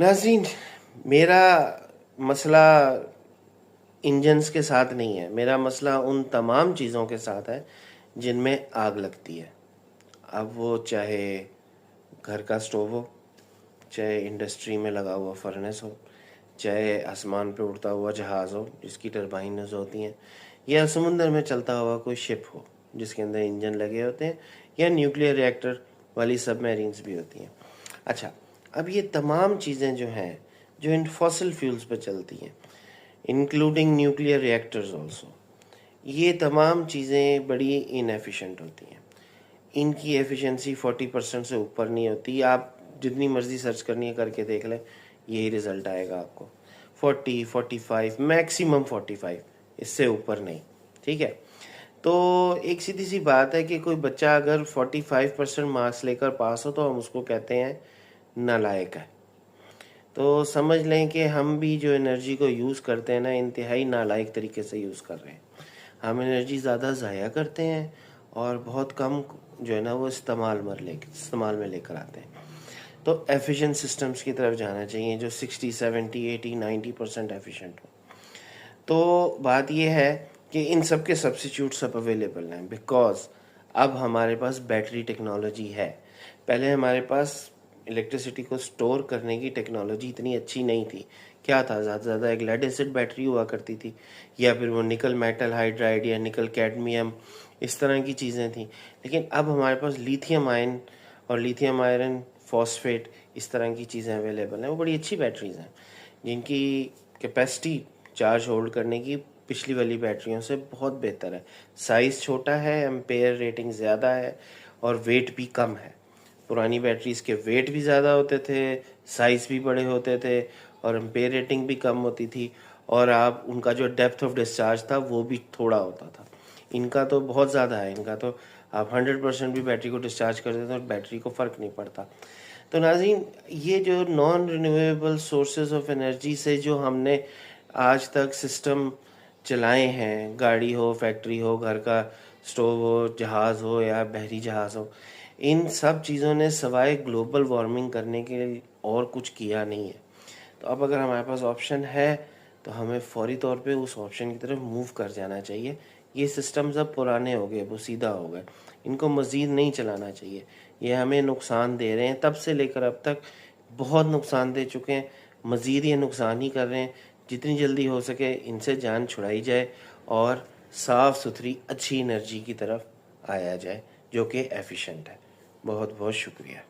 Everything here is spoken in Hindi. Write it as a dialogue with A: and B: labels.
A: नाज़रीन, मेरा मसला इंजन्स के साथ नहीं है, मेरा मसला उन तमाम चीज़ों के साथ है जिनमें आग लगती है। अब वो चाहे घर का स्टोव हो, चाहे इंडस्ट्री में लगा हुआ फर्नेस हो, चाहे आसमान पे उड़ता हुआ जहाज़ हो जिसकी टरबाइन्स होती हैं, या समुंदर में चलता हुआ कोई शिप हो जिसके अंदर इंजन लगे होते हैं, या न्यूक्लियर रिएक्टर वाली सबमरीन्स भी होती हैं। अच्छा, अब ये तमाम चीज़ें जो हैं जो इन फॉसिल फ्यूल्स पर चलती हैं, इंक्लूडिंग न्यूक्लियर रिएक्टर्स ऑल्सो, ये तमाम चीज़ें बड़ी इनएफिशिएंट होती हैं। इनकी एफिशिएंसी 40% से ऊपर नहीं होती। आप जितनी मर्ज़ी सर्च करनी है करके देख लें, यही रिज़ल्ट आएगा आपको। 40, 45, मैक्सिमम 45, इससे ऊपर नहीं। ठीक है, तो एक सीधी सी बात है कि कोई बच्चा अगर 45% मार्क्स लेकर पास हो तो हम उसको कहते हैं नालायक है। तो समझ लें कि हम भी जो एनर्जी को यूज़ करते हैं ना, इंतहाई नालायक तरीके से यूज़ कर रहे हैं। हम एनर्जी ज़्यादा ज़ाया करते हैं और बहुत कम जो है ना वो इस्तेमाल में लेकर आते हैं। तो एफिशिएंट सिस्टम्स की तरफ जाना चाहिए जो 60, 70, 80, 90% एफिशिएंट हो। तो बात यह है कि इन सब के सब्स्टिट्यूट्स अब अवेलेबल हैं, बिकॉज अब हमारे पास बैटरी टेक्नोलॉजी है। पहले हमारे पास इलेक्ट्रिसिटी को स्टोर करने की टेक्नोलॉजी इतनी अच्छी नहीं थी। क्या था, ज़्यादा से ज़्यादा एक लेड एसिड बैटरी हुआ करती थी, या फिर वो निकल मेटल हाइड्राइड या निकल कैडमियम, इस तरह की चीज़ें थी। लेकिन अब हमारे पास लिथियम आयन और लिथियम आयरन फॉस्फेट इस तरह की चीज़ें अवेलेबल हैं। वो बड़ी अच्छी बैटरीज हैं जिनकी कैपेसिटी चार्ज होल्ड करने की पिछली वाली बैटरियों से बहुत बेहतर है। साइज़ छोटा है, एम्पेयर रेटिंग ज़्यादा है और वेट भी कम है। पुरानी बैटरीज के वेट भी ज़्यादा होते थे, साइज़ भी बड़े होते थे और एम्पेयर रेटिंग भी कम होती थी, और आप उनका जो डेप्थ ऑफ डिस्चार्ज था वो भी थोड़ा होता था। इनका तो बहुत ज़्यादा है, इनका तो आप 100% भी बैटरी को डिस्चार्ज कर देते हैं और बैटरी को फ़र्क नहीं पड़ता। तो नाज़रीन, ये जो non renewable sources of energy से जो हमने आज तक सिस्टम चलाए हैं, गाड़ी हो, फैक्ट्री हो, घर का स्टोव हो, जहाज़ हो या बहरी जहाज़ हो, इन सब चीज़ों ने सवाए ग्लोबल वार्मिंग करने के लिए और कुछ किया नहीं है। तो अब अगर हमारे पास ऑप्शन है तो हमें फौरी तौर पे उस ऑप्शन की तरफ मूव कर जाना चाहिए। ये सिस्टम्स अब पुराने हो गए, वो सीधा हो गए, इनको मज़ीद नहीं चलाना चाहिए। ये हमें नुकसान दे रहे हैं, तब से लेकर अब तक बहुत नुकसान दे चुके हैं, मज़ीद ये नुकसान ही कर रहे हैं। जितनी जल्दी हो सके इनसे जान छुड़ाई जाए और साफ़ सुथरी अच्छी एनर्जी की तरफ आया जाए जो कि एफिशिएंट है। बहुत बहुत शुक्रिया।